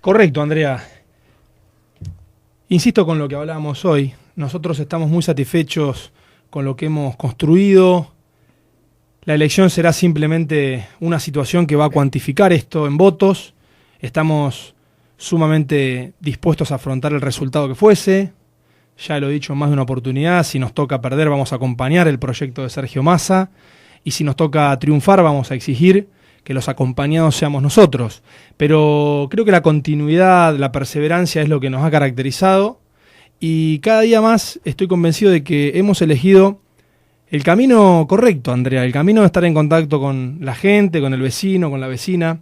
Correcto, Andrea. Insisto con lo que hablábamos hoy. Nosotros estamos muy satisfechos con lo que hemos construido. La elección será simplemente una situación que va a cuantificar esto en votos. Estamos sumamente dispuestos a afrontar el resultado que fuese. Ya lo he dicho en más de una oportunidad, si nos toca perder vamos a acompañar el proyecto de Sergio Massa y si nos toca triunfar vamos a exigir que los acompañados seamos nosotros. Pero creo que la continuidad, la perseverancia es lo que nos ha caracterizado y cada día más estoy convencido de que hemos elegido el camino correcto, Andrea, el camino de estar en contacto con la gente, con el vecino, con la vecina,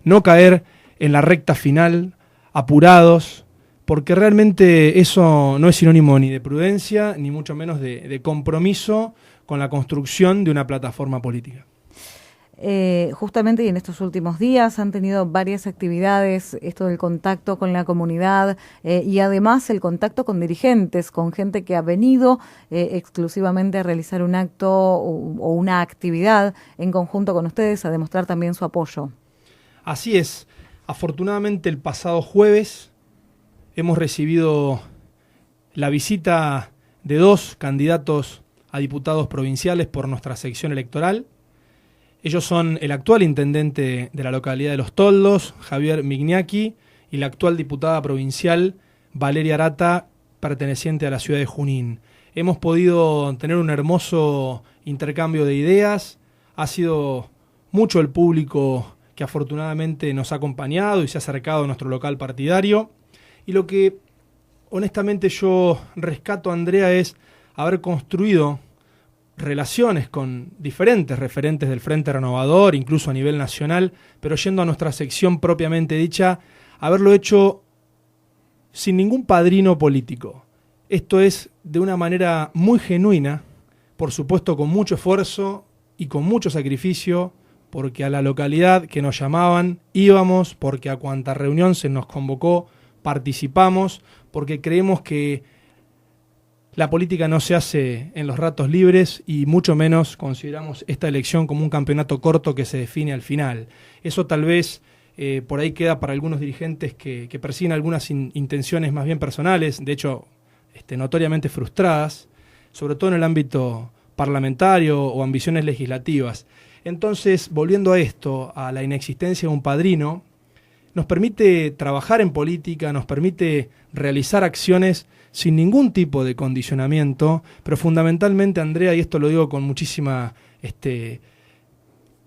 no caer en la recta final apurados, porque realmente eso no es sinónimo ni de prudencia, ni mucho menos de compromiso con la construcción de una plataforma política. Justamente y en estos últimos días han tenido varias actividades, esto del contacto con la comunidad y además el contacto con dirigentes, con gente que ha venido exclusivamente a realizar un acto o una actividad en conjunto con ustedes, a demostrar también su apoyo. Así es. Afortunadamente el pasado jueves hemos recibido la visita de 2 candidatos a diputados provinciales por nuestra sección electoral. Ellos son el actual intendente de la localidad de Los Toldos, Javier Migniaki, y la actual diputada provincial, Valeria Arata, perteneciente a la ciudad de Junín. Hemos podido tener un hermoso intercambio de ideas. Ha sido mucho el público que afortunadamente nos ha acompañado y se ha acercado a nuestro local partidario. Y lo que honestamente yo rescato, Andrea, es haber construido relaciones con diferentes referentes del Frente Renovador, incluso a nivel nacional, pero yendo a nuestra sección propiamente dicha, haberlo hecho sin ningún padrino político. Esto es de una manera muy genuina, por supuesto con mucho esfuerzo y con mucho sacrificio, porque a la localidad que nos llamaban íbamos, porque a cuanta reunión se nos convocó participamos, porque creemos que la política no se hace en los ratos libres y mucho menos consideramos esta elección como un campeonato corto que se define al final. Eso tal vez por ahí queda para algunos dirigentes que persiguen algunas intenciones más bien personales, de hecho notoriamente frustradas, sobre todo en el ámbito parlamentario o ambiciones legislativas. Entonces, volviendo a esto, a la inexistencia de un padrino, nos permite trabajar en política, nos permite realizar acciones sin ningún tipo de condicionamiento, pero fundamentalmente, Andrea, y esto lo digo con muchísima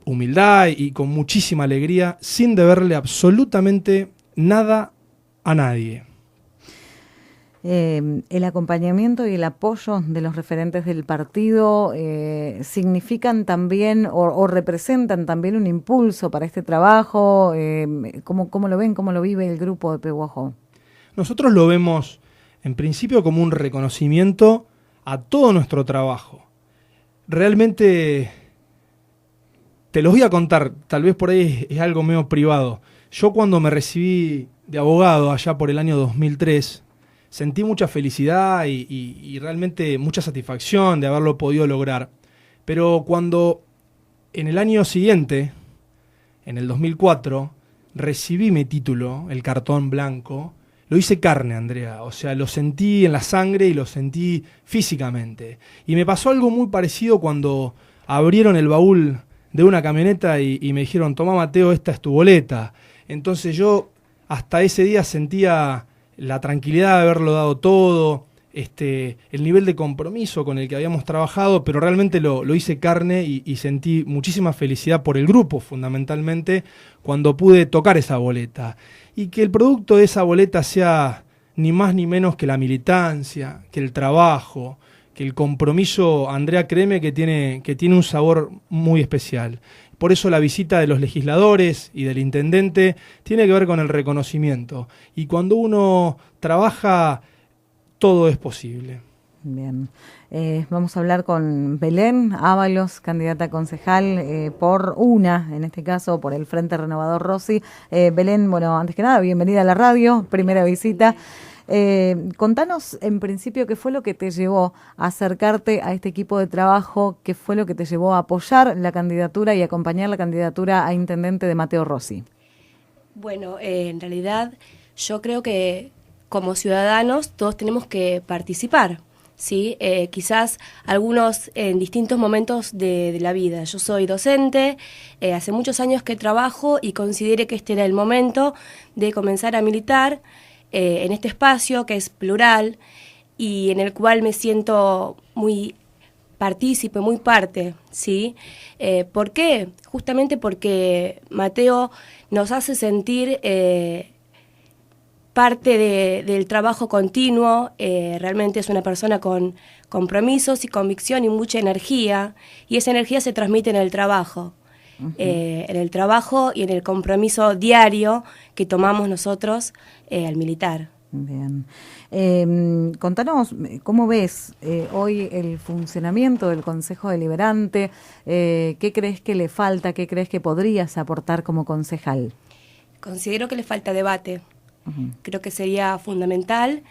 humildad y con muchísima alegría, sin deberle absolutamente nada a nadie. El acompañamiento y el apoyo de los referentes del partido significan también o representan también un impulso para este trabajo. ¿Cómo lo ven, cómo lo vive el grupo de Pehuajó? Nosotros lo vemos en principio como un reconocimiento a todo nuestro trabajo. Realmente te los voy a contar, tal vez por ahí es algo medio privado. Yo cuando me recibí de abogado allá por el año 2003, sentí mucha felicidad y realmente mucha satisfacción de haberlo podido lograr. Pero cuando en el año siguiente, en el 2004, recibí mi título, el cartón blanco, lo hice carne, Andrea. O sea, lo sentí en la sangre y lo sentí físicamente. Y me pasó algo muy parecido cuando abrieron el baúl de una camioneta y me dijeron, tomá, Mateo, esta es tu boleta. Entonces yo hasta ese día sentía la tranquilidad de haberlo dado todo, el nivel de compromiso con el que habíamos trabajado, pero realmente lo hice carne y sentí muchísima felicidad por el grupo, fundamentalmente, cuando pude tocar esa boleta. Y que el producto de esa boleta sea ni más ni menos que la militancia, que el trabajo, que el compromiso, Andrea, créeme que tiene un sabor muy especial. Por eso la visita de los legisladores y del intendente tiene que ver con el reconocimiento. Y cuando uno trabaja, todo es posible. Bien. Vamos a hablar con Belén Ábalos, candidata a concejal en este caso, por el Frente Renovador Rossi. Belén, bueno, antes que nada, bienvenida a la radio, primera visita. Contanos en principio qué fue lo que te llevó a acercarte a este equipo de trabajo, qué fue lo que te llevó a apoyar la candidatura y acompañar la candidatura a intendente de Mateo Rossi. Bueno, en realidad yo creo que como ciudadanos todos tenemos que participar, ¿sí? Quizás algunos en distintos momentos de la vida. Yo soy docente, hace muchos años que trabajo y consideré que este era el momento de comenzar a militar en este espacio que es plural y en el cual me siento muy partícipe, muy parte, ¿sí? ¿Por qué? Justamente porque Mateo nos hace sentir parte del trabajo continuo. Realmente es una persona con compromisos y convicción y mucha energía, y esa energía se transmite en el trabajo. En el trabajo y en el compromiso diario que tomamos nosotros al militar. Bien. Contanos, ¿cómo ves hoy el funcionamiento del Consejo Deliberante? ¿Qué crees que le falta? ¿Qué crees que podrías aportar como concejal? Considero que le falta debate. Creo que sería fundamental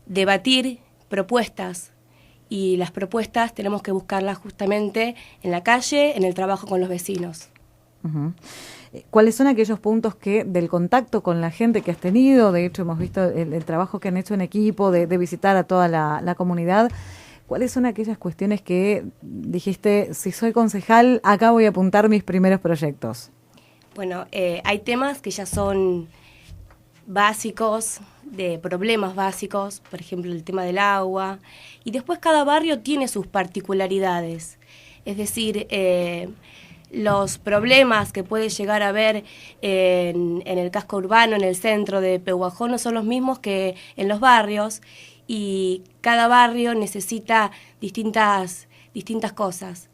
debatir propuestas, y las propuestas tenemos que buscarlas justamente en la calle, en el trabajo con los vecinos. ¿Cuáles son aquellos puntos que del contacto con la gente que has tenido? De hecho, hemos visto el trabajo que han hecho en equipo de visitar a toda la comunidad. ¿Cuáles son aquellas cuestiones que dijiste, si soy concejal, acá voy a apuntar mis primeros proyectos? Bueno, hay temas que ya son básicos, de problemas básicos, por ejemplo el tema del agua, y después cada barrio tiene sus particularidades, es decir, los problemas que puede llegar a haber en el casco urbano, en el centro de Pehuajó, no son los mismos que en los barrios, y cada barrio necesita distintas cosas.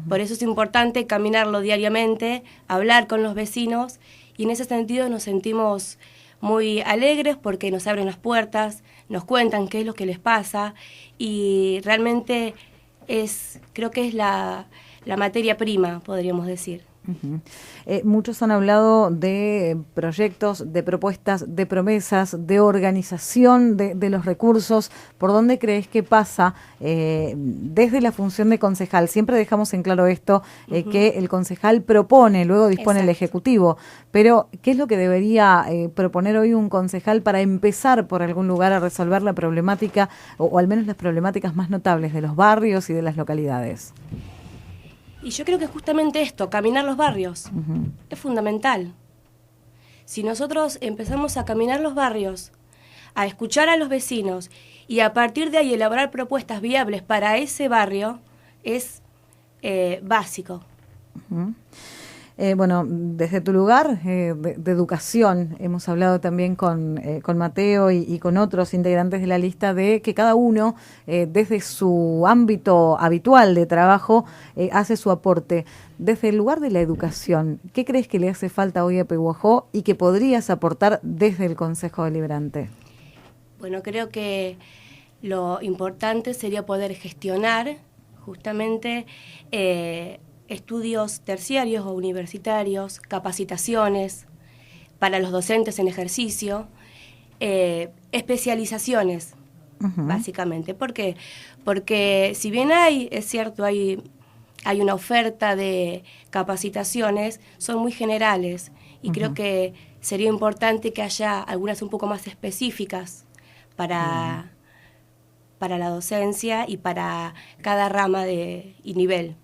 Por eso es importante caminarlo diariamente, hablar con los vecinos, y en ese sentido nos sentimos muy alegres porque nos abren las puertas, nos cuentan qué es lo que les pasa, y realmente creo que es la materia prima, podríamos decir. Muchos han hablado de proyectos, de propuestas, de promesas, de organización de los recursos. ¿Por dónde crees que pasa desde la función de concejal? Siempre dejamos en claro esto, que el concejal propone, luego dispone el Ejecutivo. Pero, ¿qué es lo que debería proponer hoy un concejal para empezar por algún lugar a resolver la problemática, o al menos las problemáticas más notables de los barrios y de las localidades? Y yo creo que justamente esto, caminar los barrios, es fundamental. Si nosotros empezamos a caminar los barrios, a escuchar a los vecinos y a partir de ahí elaborar propuestas viables para ese barrio, es básico. Bueno, desde tu lugar de educación, hemos hablado también con Mateo y con otros integrantes de la lista de que cada uno, desde su ámbito habitual de trabajo, hace su aporte. Desde el lugar de la educación, ¿qué crees que le hace falta hoy a Pehuajó y que podrías aportar desde el Consejo Deliberante? Bueno, creo que lo importante sería poder gestionar justamente estudios terciarios o universitarios, capacitaciones para los docentes en ejercicio, especializaciones, básicamente. ¿Por qué? Porque si bien es cierto, hay una oferta de capacitaciones, son muy generales, y creo que sería importante que haya algunas un poco más específicas para la docencia y para cada rama y nivel.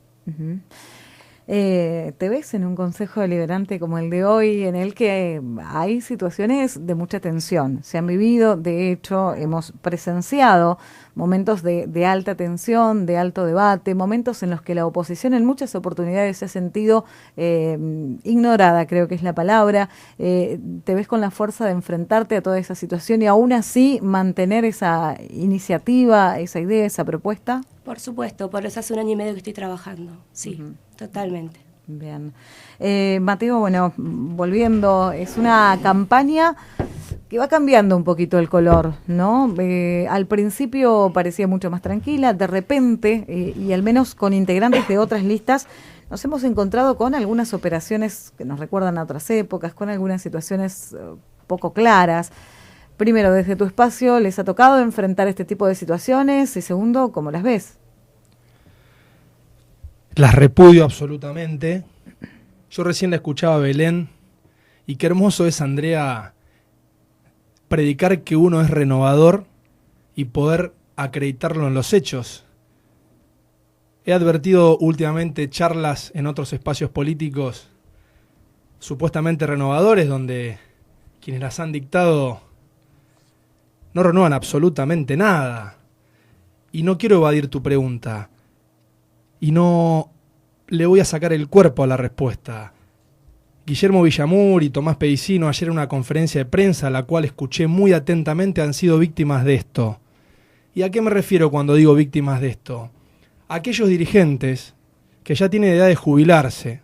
¿Te ves en un consejo deliberante como el de hoy, en el que hay situaciones de mucha tensión? Se han vivido, de hecho, hemos presenciado momentos de alta tensión, de alto debate, momentos en los que la oposición en muchas oportunidades se ha sentido ignorada, creo que es la palabra. ¿Te ves con la fuerza de enfrentarte a toda esa situación y aún así mantener esa iniciativa, esa idea, esa propuesta? Por supuesto, por eso hace 1 año y medio que estoy trabajando, sí, totalmente. Bien. Mateo, bueno, volviendo, es una campaña que va cambiando un poquito el color, ¿no? Al principio parecía mucho más tranquila, de repente, y al menos con integrantes de otras listas, nos hemos encontrado con algunas operaciones que nos recuerdan a otras épocas, con algunas situaciones poco claras. Primero, desde tu espacio, ¿les ha tocado enfrentar este tipo de situaciones? Y segundo, ¿cómo las ves? Las repudio absolutamente. Yo recién la escuchaba a Belén, y qué hermoso es, Andrea, predicar que uno es renovador y poder acreditarlo en los hechos. He advertido últimamente charlas en otros espacios políticos supuestamente renovadores donde quienes las han dictado no renuevan absolutamente nada. Y no quiero evadir tu pregunta. Y no le voy a sacar el cuerpo a la respuesta. Guillermo Villamur y Tomás Pedicino ayer en una conferencia de prensa, a la cual escuché muy atentamente, han sido víctimas de esto. ¿Y a qué me refiero cuando digo víctimas de esto? Aquellos dirigentes que ya tienen edad de jubilarse,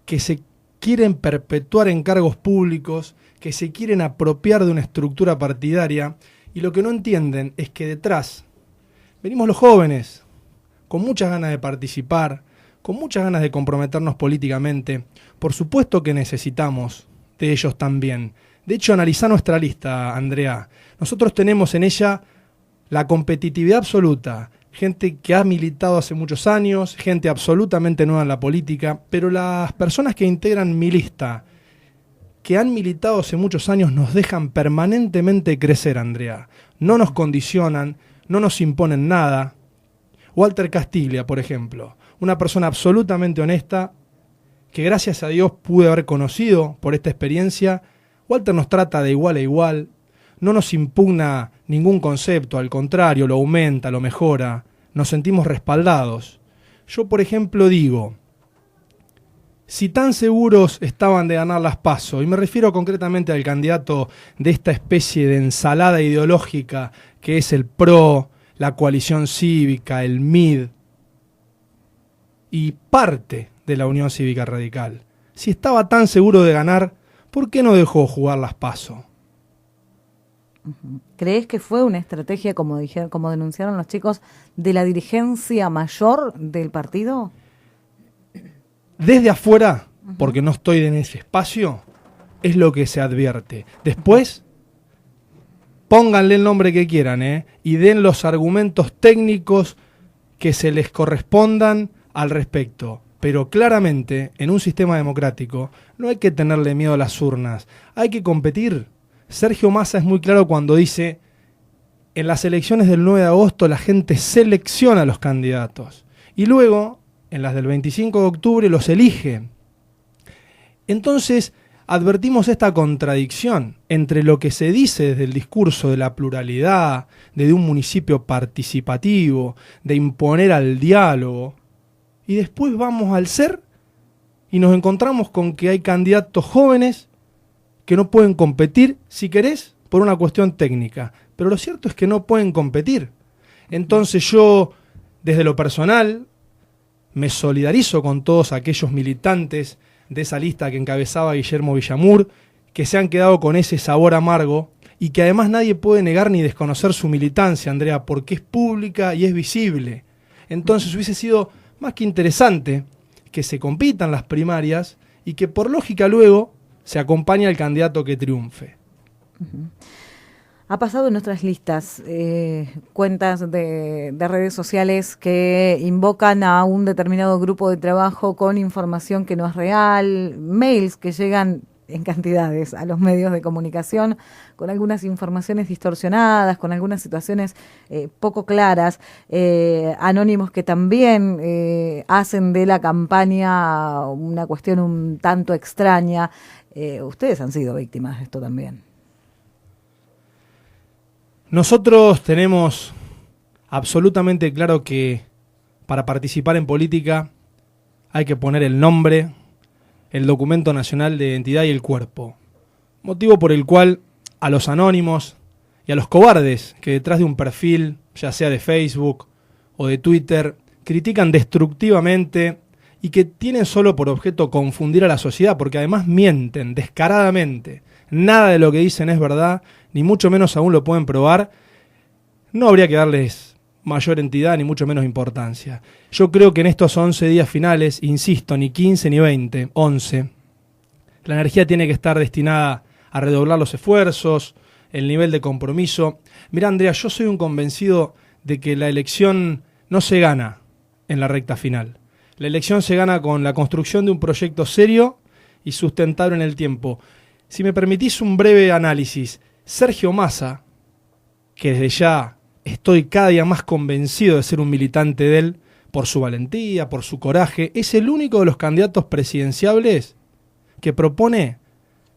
que se quieren perpetuar en cargos públicos, que se quieren apropiar de una estructura partidaria, y lo que no entienden es que detrás venimos los jóvenes, con muchas ganas de participar, con muchas ganas de comprometernos políticamente. Por supuesto que necesitamos de ellos también. De hecho, analizá nuestra lista, Andrea. Nosotros tenemos en ella la competitividad absoluta, gente que ha militado hace muchos años, gente absolutamente nueva en la política, pero las personas que integran mi lista, que han militado hace muchos años, nos dejan permanentemente crecer, Andrea. No nos condicionan, no nos imponen nada. Walter Castiglia, por ejemplo, una persona absolutamente honesta, que gracias a Dios pude haber conocido por esta experiencia. Walter nos trata de igual a igual, no nos impugna ningún concepto, al contrario, lo aumenta, lo mejora, nos sentimos respaldados. Yo, por ejemplo, digo, si tan seguros estaban de ganar las PASO, y me refiero concretamente al candidato de esta especie de ensalada ideológica que es el PRO, la coalición cívica, el MID y parte de la Unión Cívica Radical, si estaba tan seguro de ganar, ¿por qué no dejó jugar las PASO? ¿Crees que fue una estrategia, como denunciaron los chicos, de la dirigencia mayor del partido? Desde afuera, porque no estoy en ese espacio, es lo que se advierte. Después, pónganle el nombre que quieran, y den los argumentos técnicos que se les correspondan al respecto. Pero claramente, en un sistema democrático, no hay que tenerle miedo a las urnas, hay que competir. Sergio Massa es muy claro cuando dice, en las elecciones del 9 de agosto la gente selecciona a los candidatos y luego, en las del 25 de octubre, los elige. Entonces, advertimos esta contradicción entre lo que se dice desde el discurso de la pluralidad, de un municipio participativo, de imponer al diálogo, y después vamos al ser y nos encontramos con que hay candidatos jóvenes que no pueden competir, si querés, por una cuestión técnica. Pero lo cierto es que no pueden competir. Entonces yo, desde lo personal, me solidarizo con todos aquellos militantes de esa lista que encabezaba Guillermo Villamur, que se han quedado con ese sabor amargo y que además nadie puede negar ni desconocer su militancia, Andrea, porque es pública y es visible. Entonces hubiese sido más que interesante que se compitan las primarias y que por lógica luego se acompaña al candidato que triunfe. Ha pasado en nuestras listas cuentas de redes sociales que invocan a un determinado grupo de trabajo con información que no es real, mails que llegan en cantidades a los medios de comunicación con algunas informaciones distorsionadas, con algunas situaciones poco claras, anónimos que también hacen de la campaña una cuestión un tanto extraña. Ustedes han sido víctimas de esto también. Nosotros tenemos absolutamente claro que para participar en política hay que poner el nombre, el documento nacional de identidad y el cuerpo. Motivo por el cual a los anónimos y a los cobardes que detrás de un perfil, ya sea de Facebook o de Twitter, critican destructivamente y que tienen solo por objeto confundir a la sociedad, porque además mienten descaradamente. Nada de lo que dicen es verdad, ni mucho menos aún lo pueden probar. No habría que darles mayor entidad, ni mucho menos importancia. Yo creo que en estos 11 días finales, insisto, ni 15 ni 20, 11, la energía tiene que estar destinada a redoblar los esfuerzos, el nivel de compromiso. Mirá, Andrea, yo soy un convencido de que la elección no se gana en la recta final. La elección se gana con la construcción de un proyecto serio y sustentable en el tiempo. Si me permitís un breve análisis, Sergio Massa, que desde ya estoy cada día más convencido de ser un militante de él, por su valentía, por su coraje, es el único de los candidatos presidenciables que propone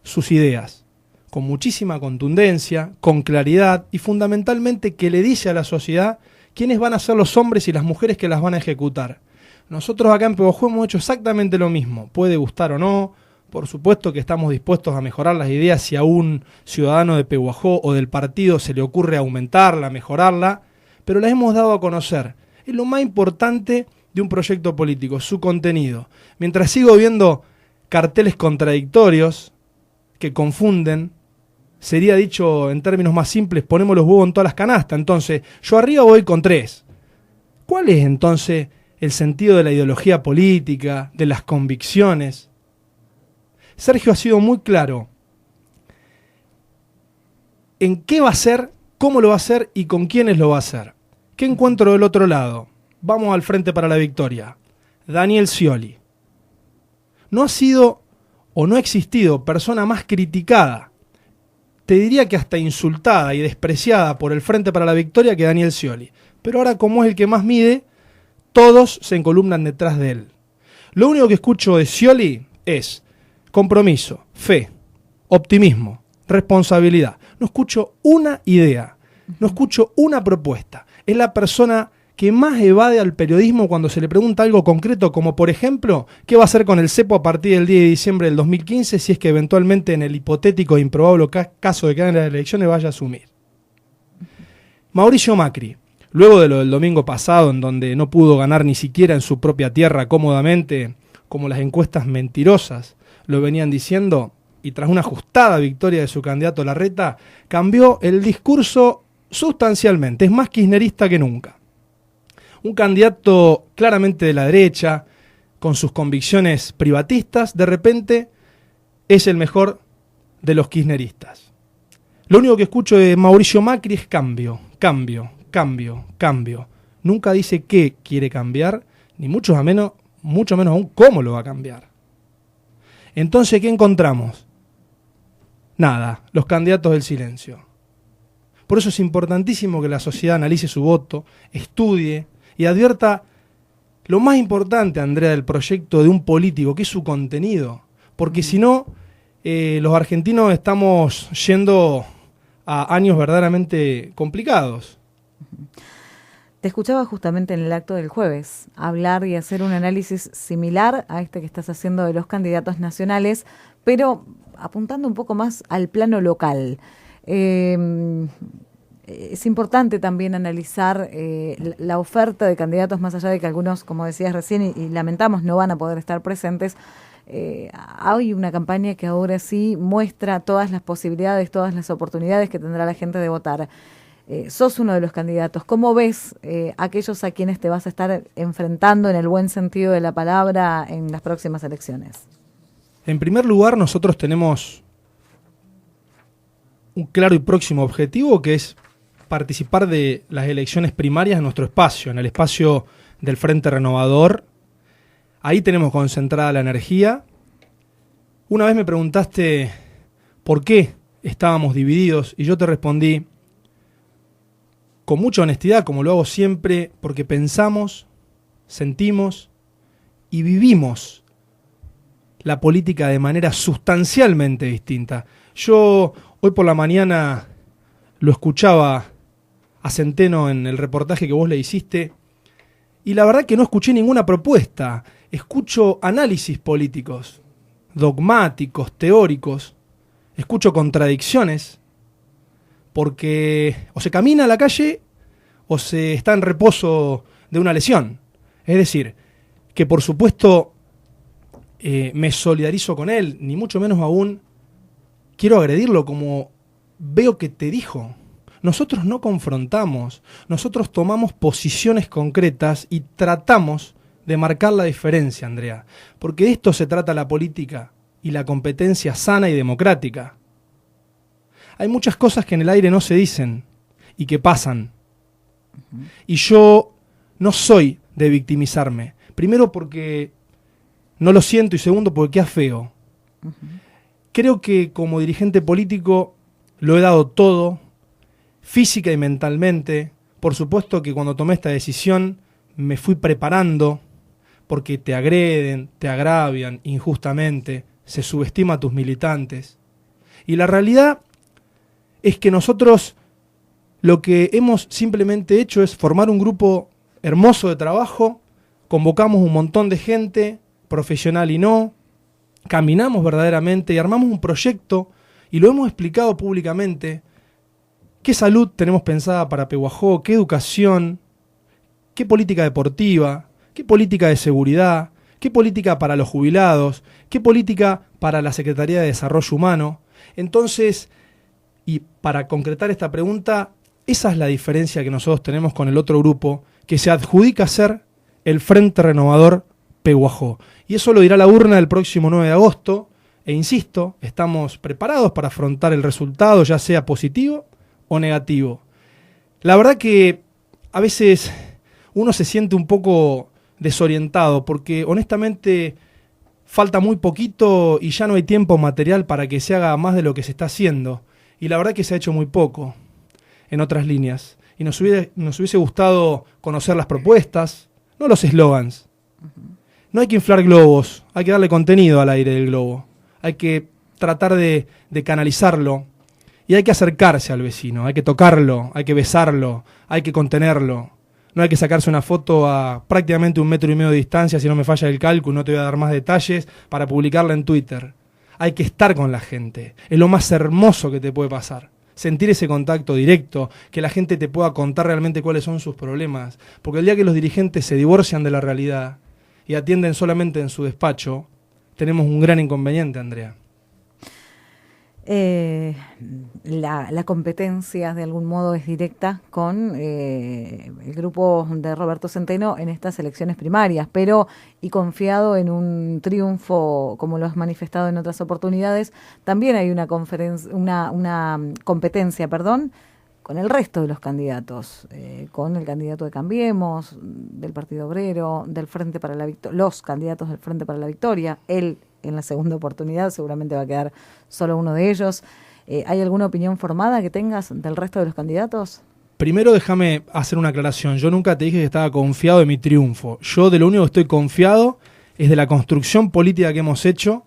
sus ideas, con muchísima contundencia, con claridad y fundamentalmente que le dice a la sociedad quiénes van a ser los hombres y las mujeres que las van a ejecutar. Nosotros acá en Pehuajó hemos hecho exactamente lo mismo, puede gustar o no, por supuesto que estamos dispuestos a mejorar las ideas si a un ciudadano de Pehuajó o del partido se le ocurre aumentarla, mejorarla, pero las hemos dado a conocer. Es lo más importante de un proyecto político, su contenido. Mientras sigo viendo carteles contradictorios que confunden, sería dicho en términos más simples, ponemos los huevos en todas las canastas. Entonces, yo arriba voy con 3. ¿Cuál es entonces el sentido de la ideología política, de las convicciones? Sergio ha sido muy claro en qué va a hacer, cómo lo va a hacer y con quiénes lo va a hacer. ¿Qué encuentro del otro lado? Vamos al Frente para la Victoria. Daniel Scioli. No ha sido o no ha existido persona más criticada, te diría que hasta insultada y despreciada por el Frente para la Victoria que Daniel Scioli. Pero ahora, como es el que más mide, todos se encolumnan detrás de él. Lo único que escucho de Scioli es compromiso, fe, optimismo, responsabilidad. No escucho una idea, no escucho una propuesta. Es la persona que más evade al periodismo cuando se le pregunta algo concreto, como por ejemplo, ¿qué va a hacer con el cepo a partir del 10 de diciembre del 2015 si es que eventualmente en el hipotético e improbable caso de que ganen las elecciones vaya a asumir? Mauricio Macri, luego de lo del domingo pasado, en donde no pudo ganar ni siquiera en su propia tierra cómodamente, como las encuestas mentirosas lo venían diciendo, y tras una ajustada victoria de su candidato Larreta, cambió el discurso sustancialmente, es más kirchnerista que nunca. Un candidato claramente de la derecha, con sus convicciones privatistas, de repente es el mejor de los kirchneristas. Lo único que escucho de Mauricio Macri es cambio, cambio, cambio, cambio. Nunca dice qué quiere cambiar, ni mucho menos aún cómo lo va a cambiar. Entonces, ¿qué encontramos? Nada, los candidatos del silencio. Por eso es importantísimo que la sociedad analice su voto, estudie y advierta lo más importante, Andrea, del proyecto de un político, que es su contenido. Porque si no, los argentinos estamos yendo a años verdaderamente complicados. Te escuchaba justamente en el acto del jueves hablar y hacer un análisis similar a este que estás haciendo de los candidatos nacionales, pero apuntando un poco más al plano local. Es importante también analizar la oferta de candidatos, más allá de que algunos, como decías recién, y lamentamos, no van a poder estar presentes. Hay una campaña que ahora sí muestra todas las posibilidades, todas las oportunidades que tendrá la gente de votar. Sos uno de los candidatos. ¿Cómo ves aquellos a quienes te vas a estar enfrentando en el buen sentido de la palabra en las próximas elecciones? En primer lugar, nosotros tenemos un claro y próximo objetivo, que es participar de las elecciones primarias en nuestro espacio, en el espacio del Frente Renovador. Ahí tenemos concentrada la energía. Una vez me preguntaste por qué estábamos divididos y yo te respondí con mucha honestidad, como lo hago siempre, porque pensamos, sentimos y vivimos la política de manera sustancialmente distinta. Yo hoy por la mañana lo escuchaba a Centeno en el reportaje que vos le hiciste y la verdad que no escuché ninguna propuesta. Escucho análisis políticos, dogmáticos, teóricos, escucho contradicciones, porque o se camina a la calle o se está en reposo de una lesión. Es decir, que por supuesto me solidarizo con él, ni mucho menos aún quiero agredirlo como veo que te dijo. Nosotros no confrontamos, nosotros tomamos posiciones concretas y tratamos de marcar la diferencia, Andrea, porque de esto se trata la política y la competencia sana y democrática. Hay muchas cosas que en el aire no se dicen y que pasan. Y yo no soy de victimizarme. Primero porque no lo siento y segundo porque queda feo. Creo que como dirigente político lo he dado todo, física y mentalmente. Por supuesto que cuando tomé esta decisión me fui preparando, porque te agreden, te agravian injustamente, se subestima a tus militantes. Y la realidad es que nosotros lo que hemos simplemente hecho es formar un grupo hermoso de trabajo, convocamos un montón de gente, profesional y no, caminamos verdaderamente y armamos un proyecto y lo hemos explicado públicamente. ¿Qué salud tenemos pensada para Pehuajó? ¿Qué educación? ¿Qué política deportiva? ¿Qué política de seguridad? ¿Qué política para los jubilados? ¿Qué política para la Secretaría de Desarrollo Humano? Entonces, y para concretar esta pregunta, esa es la diferencia que nosotros tenemos con el otro grupo, que se adjudica a ser el Frente Renovador Pehuajó. Y eso lo dirá la urna el próximo 9 de agosto, e insisto, estamos preparados para afrontar el resultado, ya sea positivo o negativo. La verdad que a veces uno se siente un poco desorientado, porque honestamente falta muy poquito y ya no hay tiempo material para que se haga más de lo que se está haciendo. Y la verdad que se ha hecho muy poco en otras líneas. Y nos hubiese gustado conocer las propuestas, no los eslogans. No hay que inflar globos, hay que darle contenido al aire del globo. Hay que tratar de canalizarlo y hay que acercarse al vecino, hay que tocarlo, hay que besarlo, hay que contenerlo. No hay que sacarse una foto a prácticamente 1,5 metros de distancia, si no me falla el cálculo, no te voy a dar más detalles, para publicarla en Twitter. Hay que estar con la gente, es lo más hermoso que te puede pasar. Sentir ese contacto directo, que la gente te pueda contar realmente cuáles son sus problemas. Porque el día que los dirigentes se divorcian de la realidad y atienden solamente en su despacho, tenemos un gran inconveniente, Andrea. La competencia de algún modo es directa con el grupo de Roberto Centeno en estas elecciones primarias, pero y confiado en un triunfo como lo has manifestado en otras oportunidades, también hay una competencia con el resto de los candidatos, con el candidato de Cambiemos, del Partido Obrero, del Frente para la Victoria, los candidatos del Frente para la Victoria, él en la segunda oportunidad seguramente va a quedar solo uno de ellos. ¿Hay alguna opinión formada que tengas del resto de los candidatos? Primero déjame hacer una aclaración. Yo nunca te dije que estaba confiado de mi triunfo. Yo de lo único que estoy confiado es de la construcción política que hemos hecho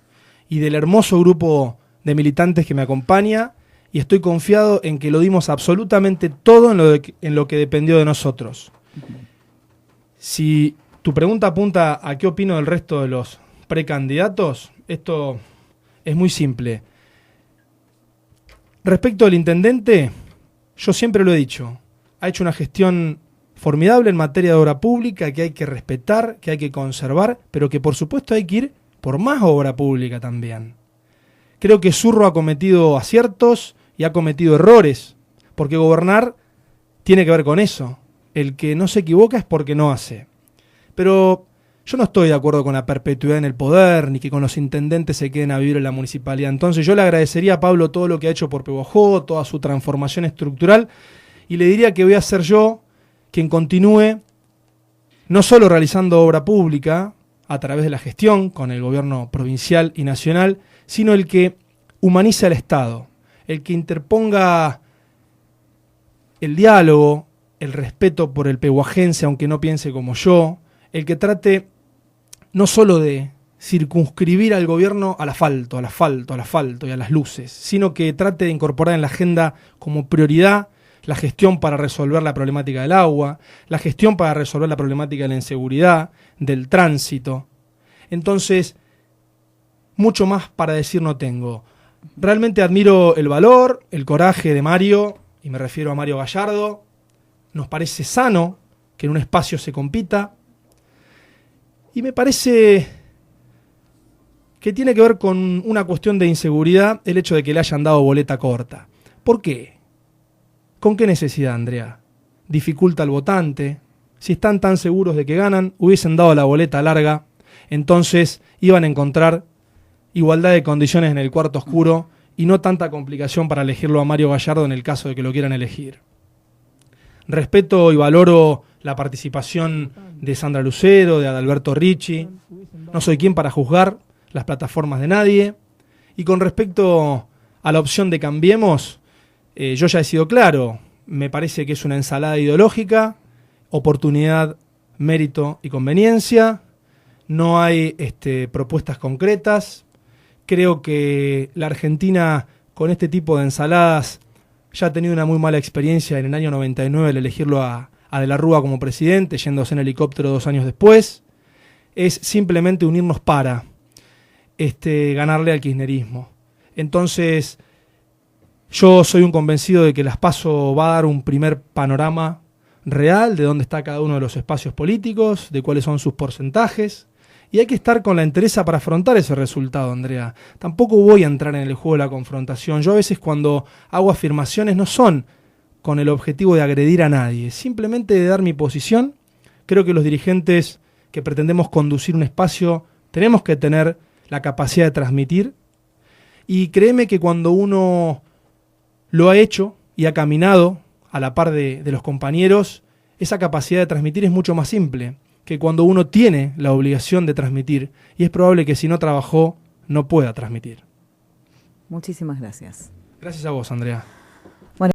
y del hermoso grupo de militantes que me acompaña, y estoy confiado en que lo dimos absolutamente todo en lo que dependió de nosotros. Si tu pregunta apunta a qué opino del resto de los precandidatos, esto es muy simple. Respecto al intendente, yo siempre lo he dicho, ha hecho una gestión formidable en materia de obra pública, que hay que respetar, que hay que conservar, pero que por supuesto hay que ir por más obra pública también. Creo que Zurro ha cometido aciertos y ha cometido errores, porque gobernar tiene que ver con eso. El que no se equivoca es porque no hace. Pero yo no estoy de acuerdo con la perpetuidad en el poder, ni que con los intendentes se queden a vivir en la municipalidad. Entonces yo le agradecería a Pablo todo lo que ha hecho por Pehuajó, toda su transformación estructural, y le diría que voy a ser yo quien continúe no solo realizando obra pública a través de la gestión con el gobierno provincial y nacional, sino el que humanice al Estado, el que interponga el diálogo, el respeto por el pehuajense, aunque no piense como yo, el que trate no solo de circunscribir al gobierno al asfalto y a las luces, sino que trate de incorporar en la agenda como prioridad la gestión para resolver la problemática del agua, la gestión para resolver la problemática de la inseguridad, del tránsito. Entonces, mucho más para decir no tengo. Realmente admiro el valor, el coraje de Mario, y me refiero a Mario Gallardo. Nos parece sano que en un espacio se compita. Y me parece que tiene que ver con una cuestión de inseguridad el hecho de que le hayan dado boleta corta. ¿Por qué? ¿Con qué necesidad, Andrea? ¿Dificulta al votante? Si están tan seguros de que ganan, hubiesen dado la boleta larga, entonces iban a encontrar igualdad de condiciones en el cuarto oscuro y no tanta complicación para elegirlo a Mario Gallardo en el caso de que lo quieran elegir. Respeto y valoro la participación de Sandra Lucero, de Adalberto Ricci. No soy quien para juzgar las plataformas de nadie. Y con respecto a la opción de Cambiemos, Yo ya he sido claro, me parece que es una ensalada ideológica, oportunidad, mérito y conveniencia. No hay propuestas concretas. Creo que la Argentina con este tipo de ensaladas ya ha tenido una muy mala experiencia en el año 99 al elegirlo a De la Rúa como presidente, yéndose en helicóptero 2 años después. Es simplemente unirnos para ganarle al kirchnerismo. Entonces, yo soy un convencido de que las PASO va a dar un primer panorama real de dónde está cada uno de los espacios políticos, de cuáles son sus porcentajes, y hay que estar con la entereza para afrontar ese resultado, Andrea. Tampoco voy a entrar en el juego de la confrontación. Yo a veces cuando hago afirmaciones no son con el objetivo de agredir a nadie, simplemente de dar mi posición. Creo que los dirigentes que pretendemos conducir un espacio tenemos que tener la capacidad de transmitir, y créeme que cuando uno lo ha hecho y ha caminado a la par de los compañeros, esa capacidad de transmitir es mucho más simple que cuando uno tiene la obligación de transmitir, y es probable que si no trabajó no pueda transmitir. Muchísimas gracias. Gracias a vos, Andrea.